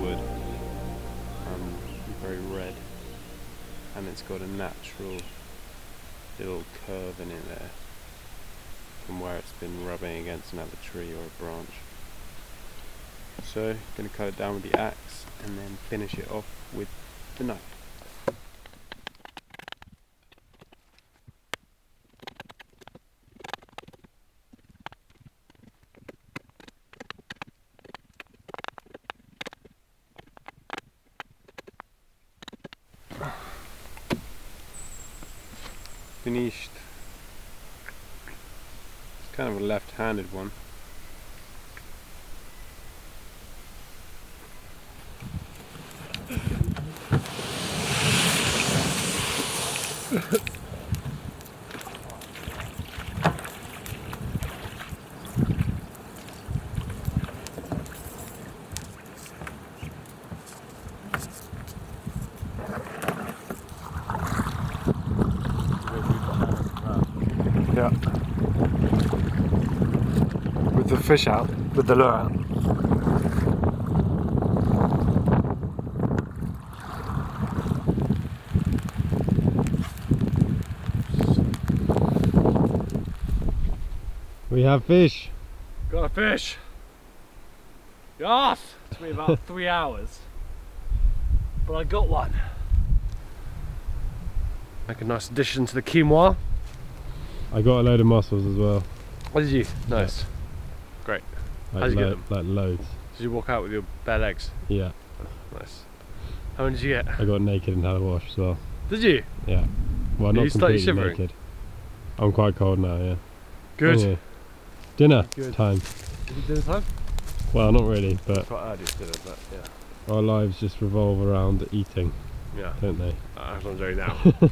wood, very red, and it's got a natural little curve in it there from where it's been rubbing against another tree or a branch. So I'm going to cut it down with the axe and then finish it off with the knife. Finished. It's kind of a left-handed one. Yeah. With the fish out, with the lure out. We have fish. Got a fish. Yes! It took me about 3 hours. But I got one. Make a nice addition to the quinoa. I got a load of mussels as well. What did you? Nice. Yeah. Great. Like, How'd you get them? Like loads. Did you walk out with your bare legs? Yeah. Oh, nice. How many did you get? I got naked and had a wash as well. Did you? Yeah. Well, not completely naked. I'm quite cold now, yeah. Good. Anyway, dinner Good. time. Is it dinner time? Well, not really, but It's quite early for dinner, but yeah. our lives just revolve around eating, Yeah. don't they? That's what I'm doing now.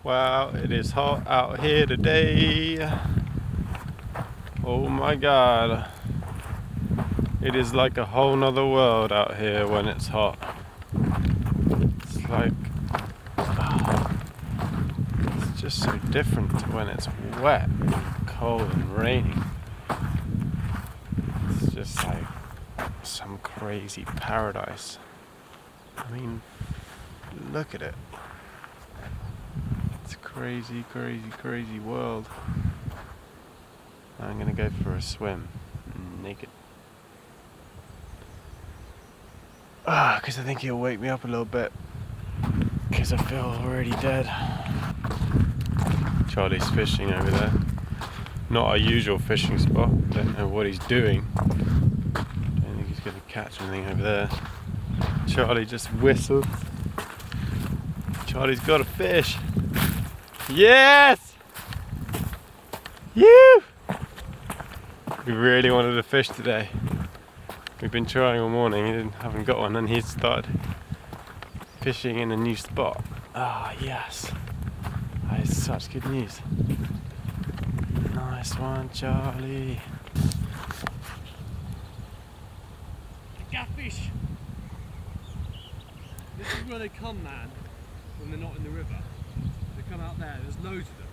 Wow, it is hot out here today. Oh my god. It is like a whole nother world out here when it's hot. It's like, it's just so different to when it's wet, cold and rainy. It's just like some crazy paradise. I mean, look at it. It's a crazy, crazy, crazy world. I'm gonna go for a swim, naked. Because I think it'll wake me up a little bit. Because I feel already dead. Charlie's fishing over there. Not our usual fishing spot. Don't know what he's doing. Don't think he's gonna catch anything over there. Charlie just whistled. Charlie's got a fish. Yes! You! We really wanted a fish today. We've been trying all morning, haven't got one, and he's started fishing in a new spot. Ah, yes. That is such good news. Nice one, Charlie. Catfish! This is where they come, man, when they're not in the river. They come out there, there's loads of them.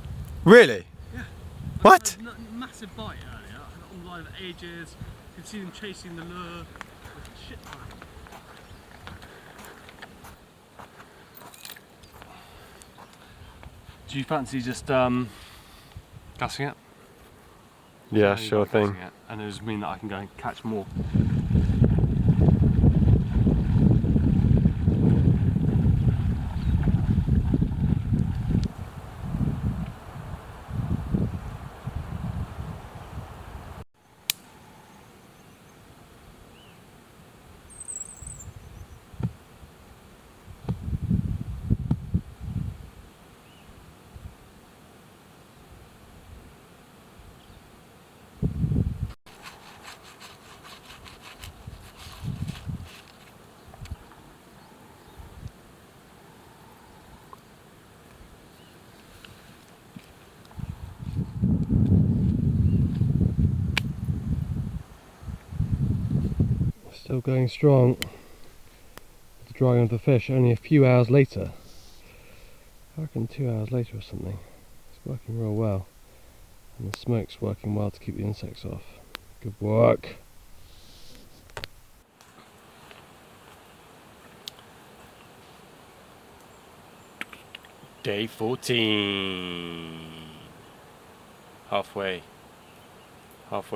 Really? Yeah. What? A massive bite earlier, on the line for ages. You can see them chasing the lure. Shit, man. Do you fancy just casting it? Yeah, sure thing. And it just mean that I can go and catch more. still going strong. The drying of the fish only a few hours later. I reckon 2 hours later or something. It's working real well. And the smoke's working well to keep the insects off. Good work. Day 14. Halfway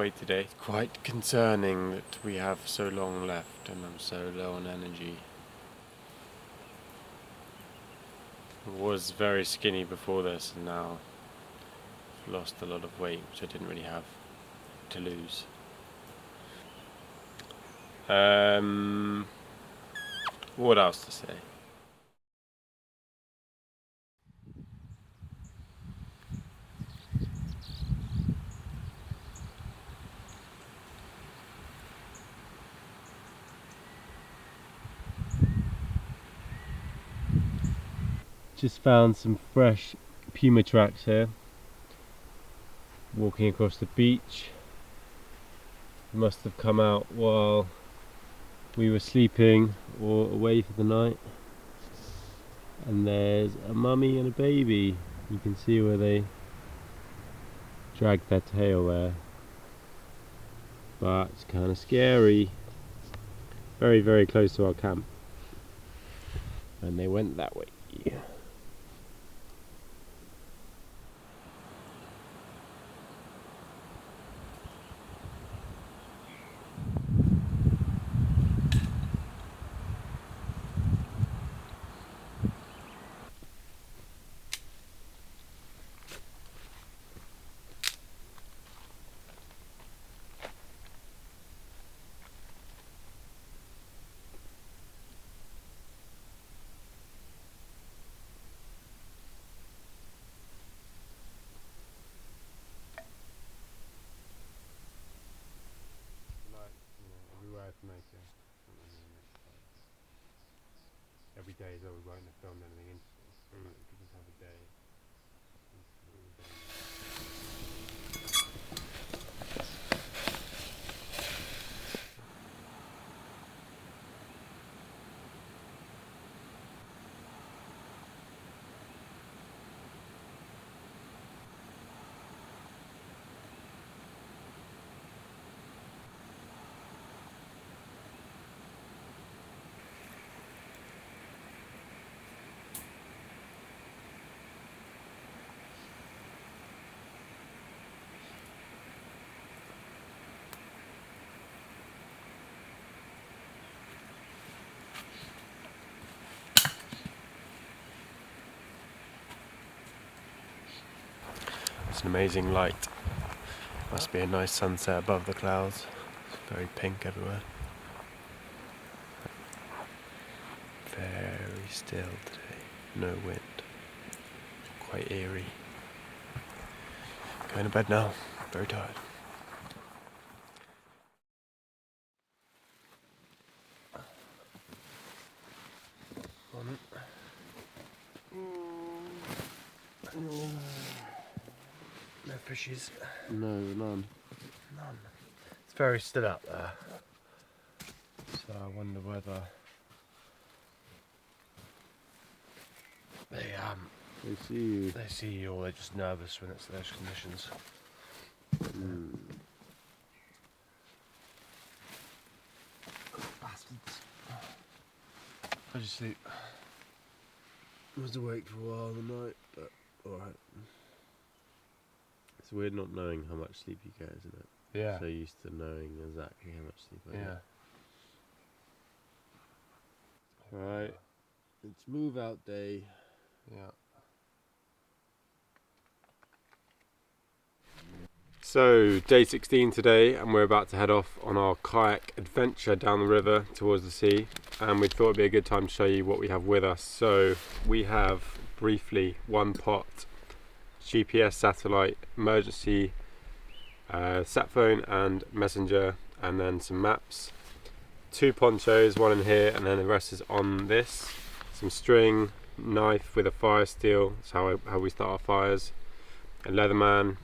today. Quite concerning that we have so long left and I'm so low on energy. I was very skinny before this and now I've lost a lot of weight, which I didn't really have to lose. What else to say? Just found some fresh puma tracks here. Walking across the beach. Must have come out while we were sleeping or away for the night. And there's a mummy and a baby. You can see where they dragged their tail there. But it's kind of scary. Very, very close to our camp. And they went that way. Every day is always won't have filmed anything interesting. We could just have a day. It's an amazing light. Must be a nice sunset above the clouds. It's very pink everywhere. Very still today. No wind. Quite eerie. Going to bed now. Very tired. No fishes. No, none. None. It's very still out there. So I wonder whether They see you. they see you or they're just nervous when it's those conditions. Bastards. I just sleep. I was awake for a while in the night, but alright. It's weird not knowing how much sleep you get, isn't it? Yeah. So used to knowing exactly how much sleep I get. Right. It's move out day. Yeah. So, day 16 today, and we're about to head off on our kayak adventure down the river towards the sea. And we thought it'd be a good time to show you what we have with us. So, we have briefly one pot, GPS satellite, emergency sat phone and messenger, and then some maps. 2 ponchos, one in here, and then the rest is on this. Some string, knife with a fire steel, that's how we start our fires. A Leatherman,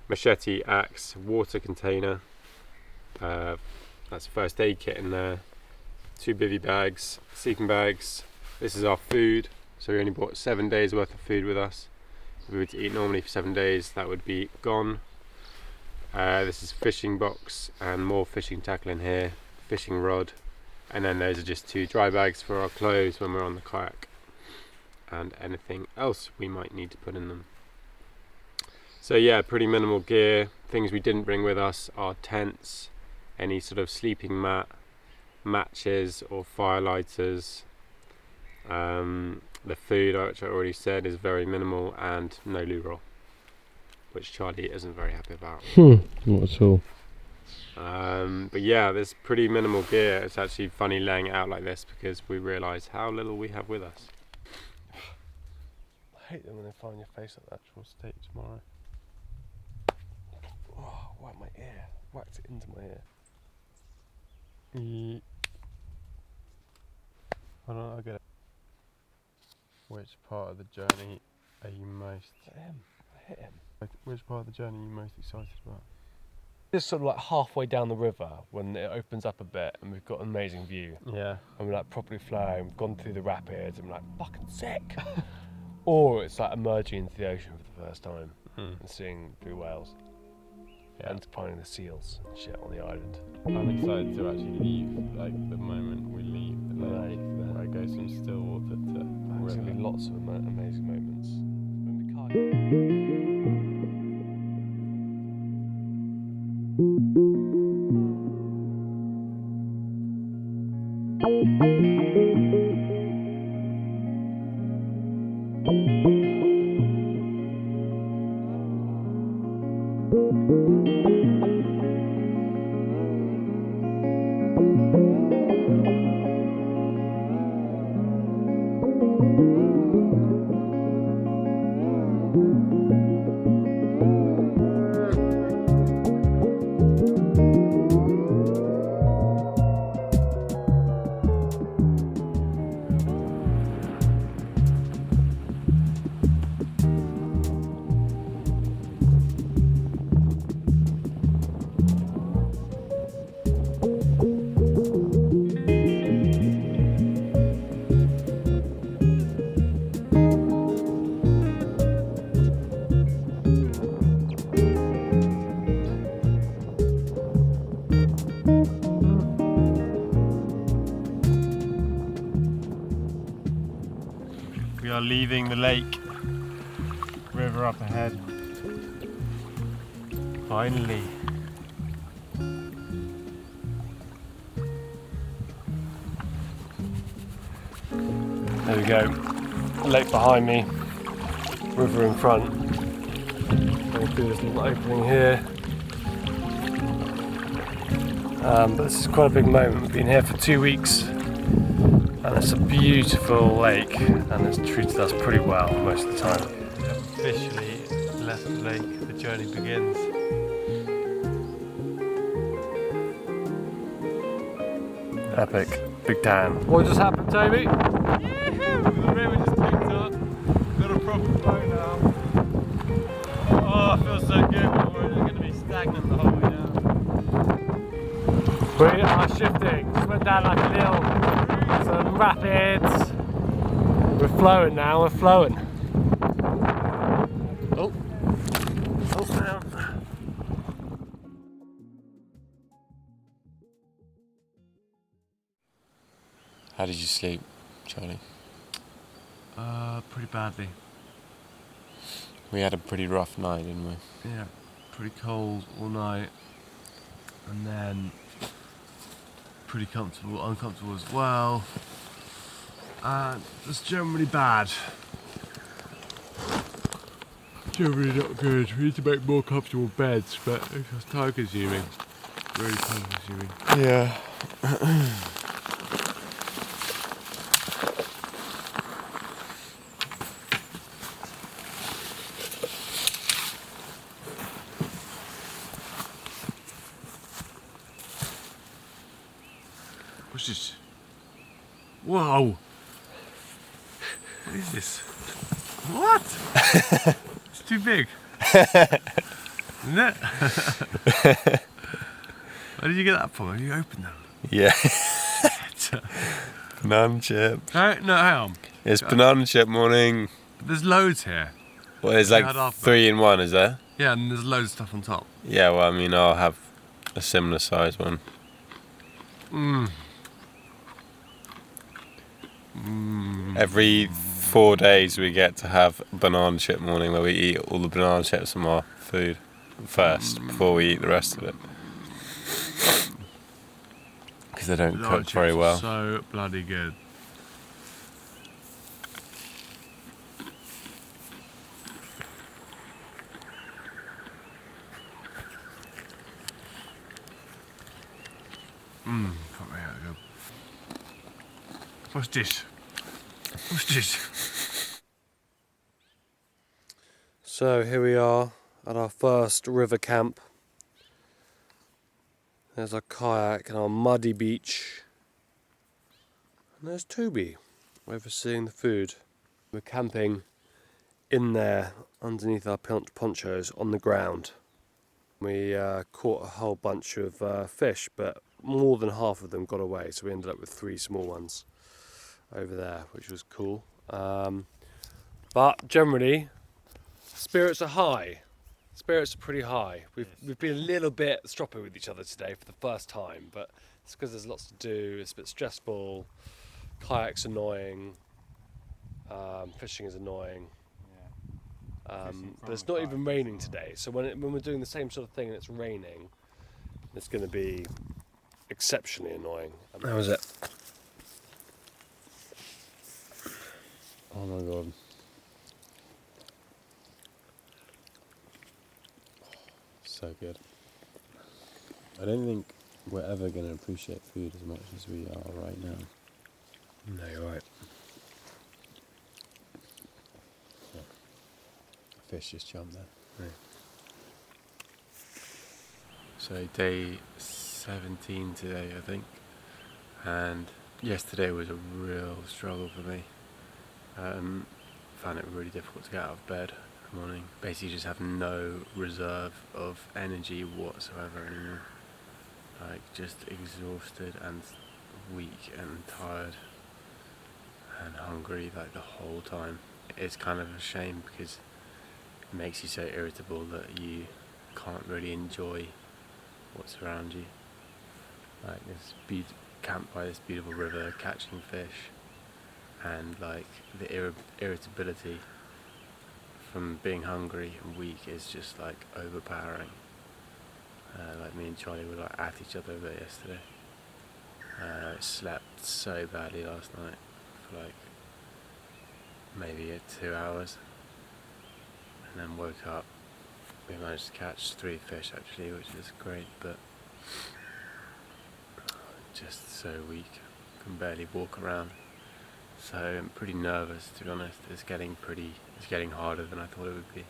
machete, axe, water container, That's a first aid kit in there. 2 bivvy bags, sleeping bags. This is our food. So we only brought 7 days worth of food with us. If we were to eat normally for 7 days, that would be gone. This is fishing box and more fishing tackle in here, fishing rod, and then those are just 2 dry bags for our clothes when we're on the kayak and anything else we might need to put in them. So yeah, pretty minimal gear. Things we didn't bring with us are tents, any sort of sleeping mat, matches or fire lighters. The food, which I already said, is very minimal, and no loo roll, which Charlie isn't very happy about. Not at all. But yeah, there's pretty minimal gear. It's actually funny laying it out like this because we realise how little we have with us. I hate them when they find your face at the actual state tomorrow. Oh, whack my ear. Whacked it into my ear. Hold on, I'll get it. Which part of the journey are you most... I hit him. Which part of the journey are you most excited about? Just sort of like halfway down the river when it opens up a bit and we've got an amazing view. Yeah. And we're like properly flowing, we've gone through the rapids and we're like fucking sick. Or it's like emerging into the ocean for the first time and seeing blue whales. Yeah. And finding the seals and shit on the island. I'm excited to actually leave, like the moment we leave the lake, where it goes from still water to There's going to be lots of amazing moments. We are leaving the lake, river up ahead. Finally. There we go. Lake behind me, river in front. Going through this little opening here. But this is quite a big moment. We've been here for 2 weeks. And it's a beautiful lake and it's treated us pretty well most of the time. We have officially left the lake, the journey begins. Epic, big tan. What just happened, Toby? The river just picked up, got a proper flow now. Oh, it feels so good, but we're going to be stagnant the whole way down. We are shifting, just went down like a little. Some rapids. We're flowing now, we're flowing. Oh. Oh, down. How did you sleep, Charlie? Pretty badly. We had a pretty rough night, didn't we? Yeah, pretty cold all night. And then pretty comfortable, uncomfortable as well, and just generally bad. Generally not good. We need to make more comfortable beds, but it's time consuming. Really time consuming. Yeah. What's this? Whoa! What is this? What? It's too big. Isn't it? Where did you get that from? Have you opened them? Yeah. Banana chips. No, hang on. It's banana chip morning. There's loads here. Well, there's We like had half 3 in 1, is there? Yeah, and there's loads of stuff on top. Yeah, well, I mean, I'll have a similar size one. Every 4 days we get to have banana chip morning where we eat all the banana chips from our food first before we eat the rest of it. Because they don't Banana cook very chips are well. So bloody good. Fuck me out, good. What's this? What's this? So here we are at our first river camp. There's our kayak and our muddy beach. And there's Toby overseeing the food. We're camping in there underneath our ponchos on the ground. We caught a whole bunch of fish, but more than half of them got away, so we ended up with 3 small ones over there, which was cool. But generally, spirits are high. Spirits are pretty high. We've been a little bit stroppy with each other today for the first time, but it's because there's lots to do. It's a bit stressful. Kayak's annoying. Fishing is annoying. But it's not even raining today, so when we're doing the same sort of thing and it's raining, it's going to be exceptionally annoying. How was it? Oh my god. So good. I don't think we're ever going to appreciate food as much as we are right now. No, you're right. Fish just jumped there. Yeah. So day 17 today, I think, and yesterday was a real struggle for me. Found it really difficult to get out of bed in the morning. Basically just have no reserve of energy whatsoever anymore. Like just exhausted and weak and tired and hungry like the whole time. It's kind of a shame because it makes you so irritable that you can't really enjoy what's around you. Like this camped by this beautiful river, catching fish, and like the irritability from being hungry and weak is just like overpowering. Like me and Charlie were like at each other a bit yesterday. Slept so badly last night for like maybe 2 hours. And then woke up. We managed to catch 3 fish actually, which is great, but just so weak, can barely walk around. So I'm pretty nervous, to be honest. It's getting harder than I thought it would be.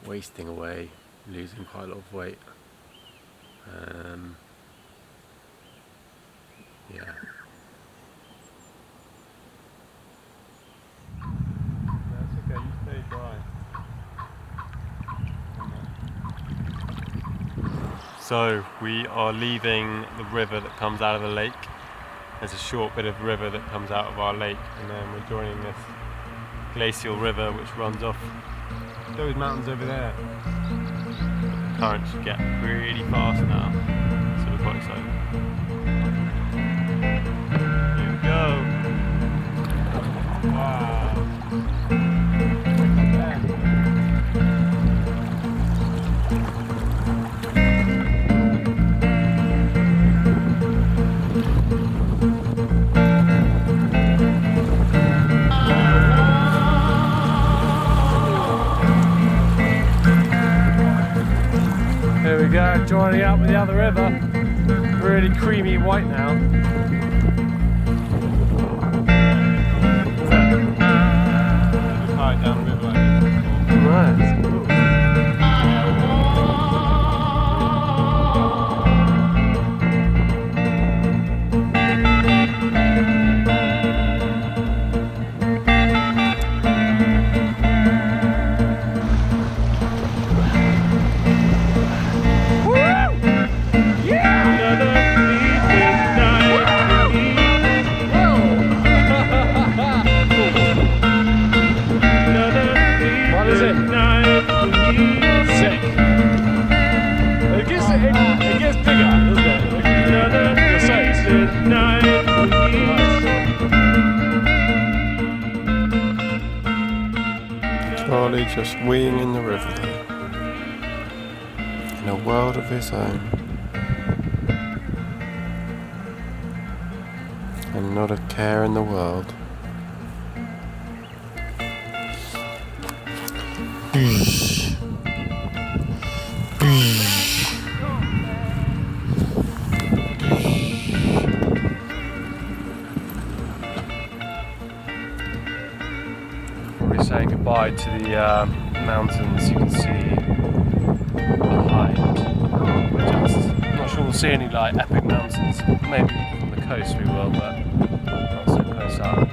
Wasting away, losing quite a lot of weight. Yeah. Okay, you stay dry. So we are leaving the river that comes out of the lake. There's a short bit of river that comes out of our lake, and then we're joining this glacial river which runs off those mountains over there. The currents get really fast now, so we're quite excited. Here we go. Wow. Here we go, joining up with the other river. Really creamy white now. Right down the river like this. Nice, cool. jolly just weeing in the river there, in a world of his own, and not a care in the world. We're saying goodbye to the mountains you can see behind. I'm not sure we'll see any like epic mountains. Maybe from the coast we will, but not so close up.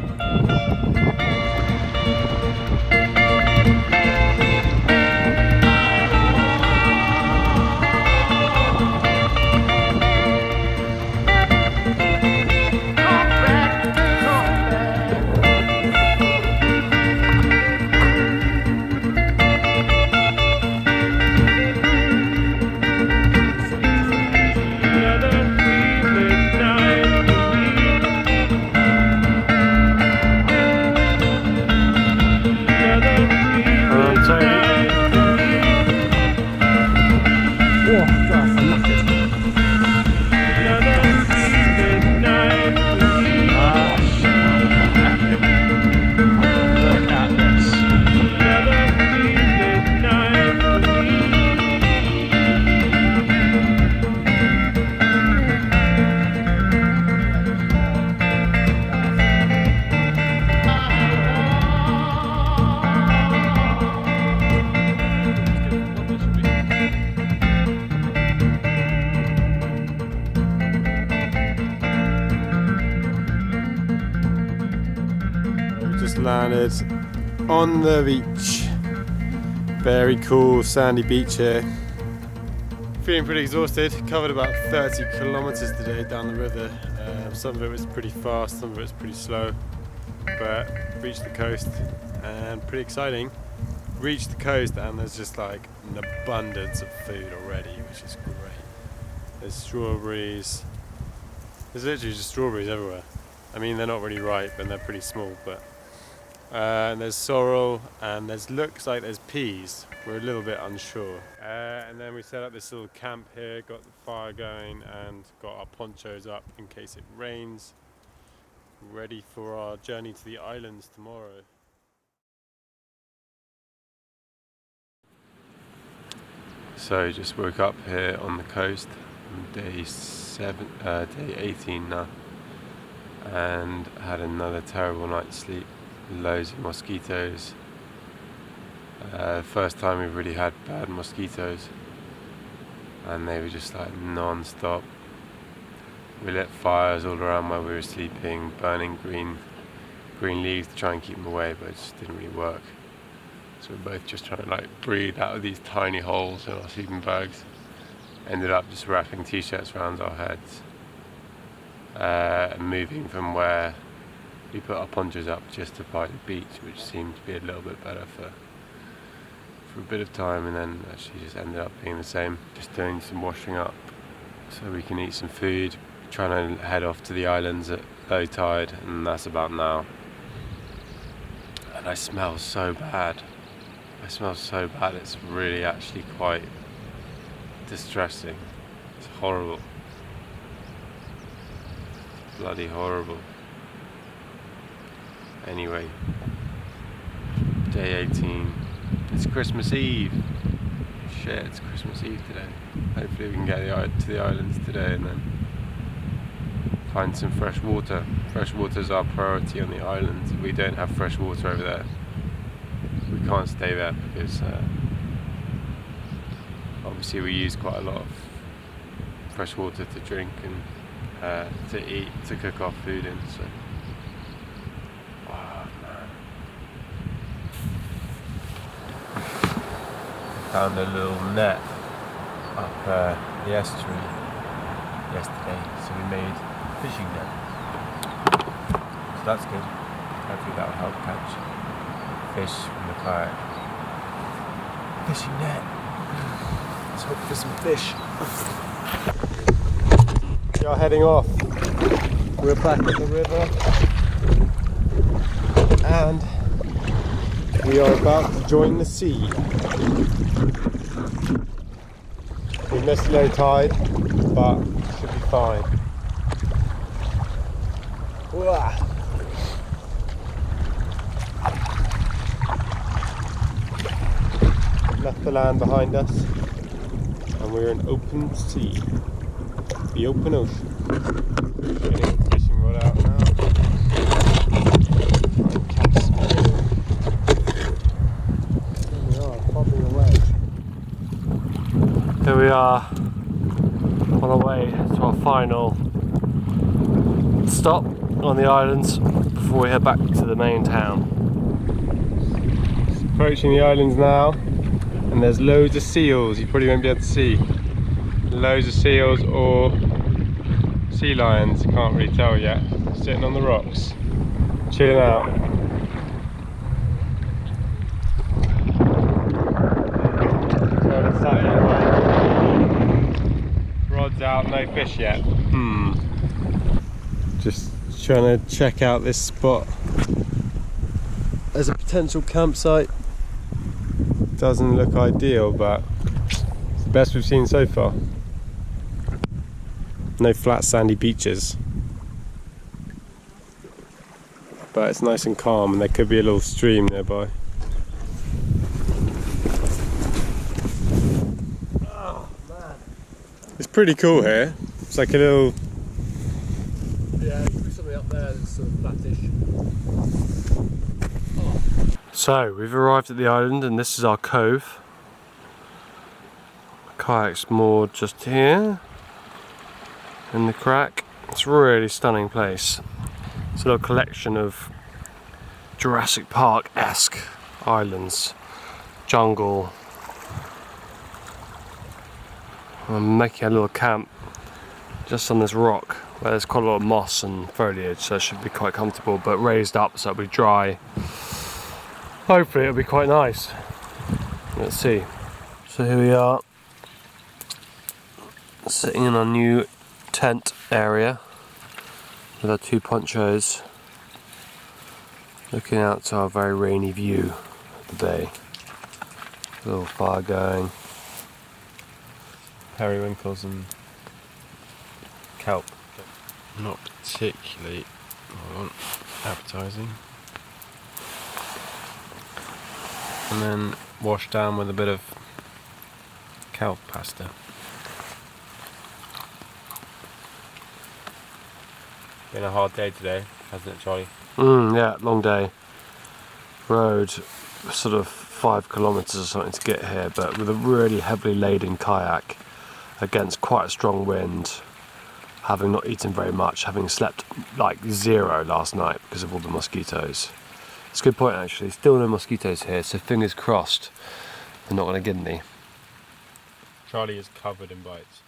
Landed on the beach. Very cool sandy beach here. Feeling pretty exhausted. Covered about 30 kilometers today down the river. Some of it was pretty fast, some of it was pretty slow, but reached the coast and pretty exciting. Reached the coast and there's just like an abundance of food already, which is great. There's strawberries. There's literally just strawberries everywhere. I mean, they're not really ripe and they're pretty small, but and there's sorrel, and looks like there's peas. We're a little bit unsure. And then we set up this little camp here, got the fire going, and got our ponchos up in case it rains. Ready for our journey to the islands tomorrow. So just woke up here on the coast, day 18 now, and had another terrible night's sleep. Loads of mosquitoes. First time we've really had bad mosquitoes, and they were just like non-stop. We lit fires all around where we were sleeping, burning green leaves to try and keep them away, but it just didn't really work. So we're both just trying to like breathe out of these tiny holes in our sleeping bags. Ended up just wrapping t-shirts around our heads, moving from where we put our ponchos up just by the beach, which seemed to be a little bit better for a bit of time, and then actually just ended up being the same. Just doing some washing up so we can eat some food. Trying to head off to the islands at low tide, and that's about now. And I smell so bad. It's really actually quite distressing. It's horrible. Bloody horrible. Anyway, day 18. It's Christmas Eve. Shit, it's Christmas Eve today. Hopefully we can get to the islands today and then find some fresh water. Fresh water is our priority on the islands. We don't have fresh water over there. We can't stay there because obviously we use quite a lot of fresh water to drink and to eat, to cook our food in. So. Found a little net up the estuary yesterday, so we made a fishing net. So that's good. Hopefully that will help catch fish from the kayak. Fishing net. Let's hope for some fish. We are heading off. We're back at the river, and We are about to join the sea. We missed low tide, but should be fine. Wah. Left the land behind us, and we're in open sea. The open ocean. Getting the fishing rod out now. And catch some fish. Here we are, bobbing away. Here we are on our way to our final stop on the islands before we head back to the main town. Approaching the islands now, and there's loads of seals. You probably won't be able to see. Loads of seals or sea lions, can't really tell yet. Sitting on the rocks, chilling out. Rods out, no fish yet. Just trying to check out this spot as a potential campsite. Doesn't look ideal, but it's the best we've seen so far. No flat sandy beaches, but it's nice and calm, and there could be a little stream nearby. Oh man. It's pretty cool here. It's like a little... Yeah, there's something up there that's sort of flattish. Oh. So, we've arrived at the island and this is our cove. The kayak's moored just here in the crack. It's a really stunning place. It's a little collection of Jurassic Park-esque islands, jungle. I'm making a little camp just on this rock where there's quite a lot of moss and foliage, so it should be quite comfortable, but raised up so it'll be dry. Hopefully it'll be quite nice. Let's see. So here we are, sitting in our new tent area with our two ponchos, looking out to our very rainy view of the bay. A little fire going. Periwinkles and kelp. Not particularly appetizing. And then washed down with a bit of kelp pasta. Been a hard day today, hasn't it, Charlie? Yeah, long day. Rode sort of 5 kilometres or something to get here, but with a really heavily laden kayak against quite a strong wind, having not eaten very much, having slept like 0 last night because of all the mosquitoes. It's a good point actually, still no mosquitoes here, so fingers crossed they're not going to get any. Charlie is covered in bites.